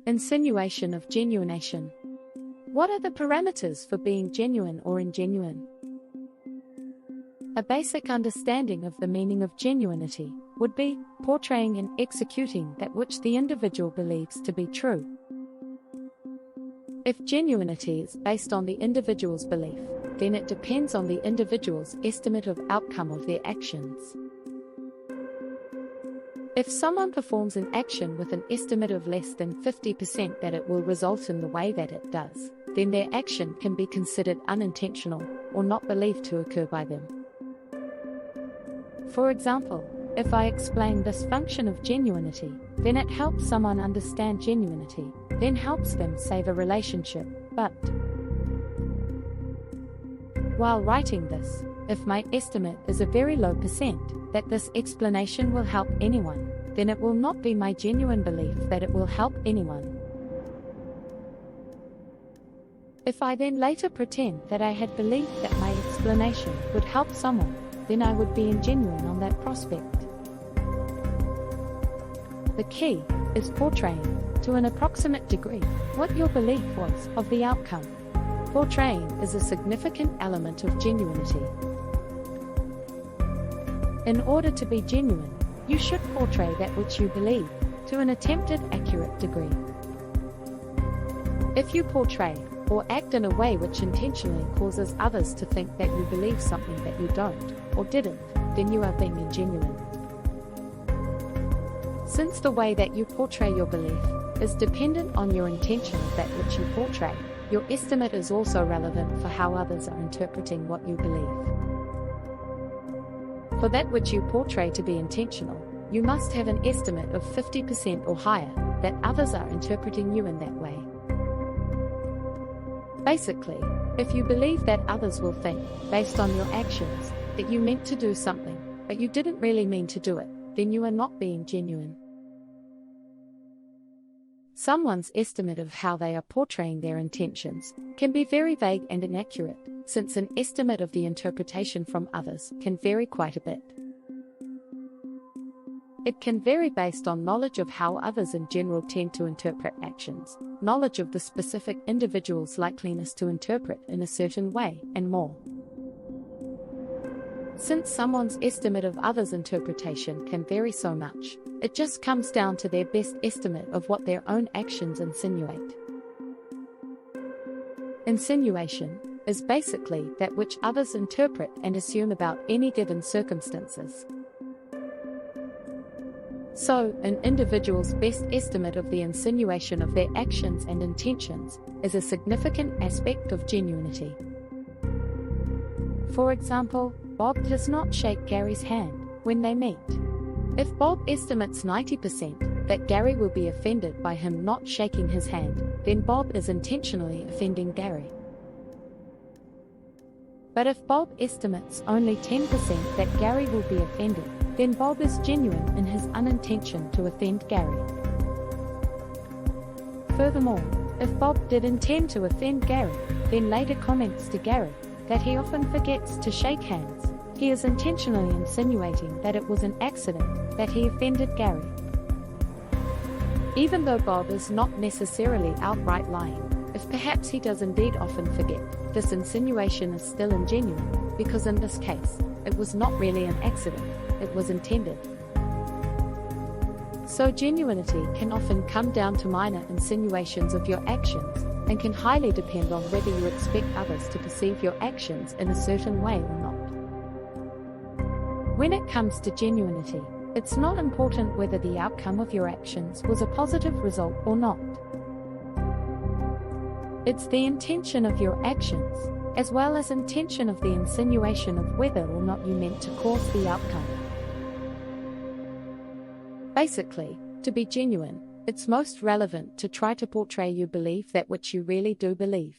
Insinuation of genuination. What are the parameters for being genuine or ingenuine? A basic understanding of the meaning of genuinity would be portraying and executing that which the individual believes to be true. If genuinity is based on the individual's belief, then it depends on the individual's estimate of outcome of their actions. If someone performs an action with an estimate of less than 50% that it will result in the way that it does, then their action can be considered unintentional or not believed to occur by them. For example, if I explain this function of genuinity, then it helps someone understand genuinity, then helps them save a relationship, but while writing this, if my estimate is a very low percent that this explanation will help anyone, then it will not be my genuine belief that it will help anyone. If I then later pretend that I had believed that my explanation would help someone, then I would be ingenuine on that prospect. The key is portraying, to an approximate degree, what your belief was of the outcome. Portraying is a significant element of genuinity. In order to be genuine, you should portray that which you believe, to an attempted accurate degree. If you portray, or act in a way which intentionally causes others to think that you believe something that you don't, or didn't, then you are being ingenuine. Since the way that you portray your belief is dependent on your intention of that which you portray, your estimate is also relevant for how others are interpreting what you believe. For that which you portray to be intentional, you must have an estimate of 50% or higher that others are interpreting you in that way. Basically, if you believe that others will think, based on your actions, that you meant to do something, but you didn't really mean to do it, then you are not being genuine. Someone's estimate of how they are portraying their intentions can be very vague and inaccurate, since an estimate of the interpretation from others can vary quite a bit. It can vary based on knowledge of how others in general tend to interpret actions, knowledge of the specific individual's likeliness to interpret in a certain way, and more. Since someone's estimate of others' interpretation can vary so much, it just comes down to their best estimate of what their own actions insinuate. Insinuation is basically that which others interpret and assume about any given circumstances. So, an individual's best estimate of the insinuation of their actions and intentions is a significant aspect of genuinity. For example, Bob does not shake Gary's hand when they meet. If Bob estimates 90% that Gary will be offended by him not shaking his hand, then Bob is intentionally offending Gary. But if Bob estimates only 10% that Gary will be offended, then Bob is genuine in his unintention to offend Gary. Furthermore, if Bob did intend to offend Gary, then later comments to Gary that he often forgets to shake hands, he is intentionally insinuating that it was an accident that he offended Gary. Even though Bob is not necessarily outright lying, if perhaps he does indeed often forget, this insinuation is still ingenuine, because in this case, it was not really an accident, it was intended. So genuinity can often come down to minor insinuations of your actions, and can highly depend on whether you expect others to perceive your actions in a certain way or not. When it comes to genuinity, it's not important whether the outcome of your actions was a positive result or not. It's the intention of your actions, as well as intention of the insinuation of whether or not you meant to cause the outcome. Basically, to be genuine, it's most relevant to try to portray you believe that which you really do believe.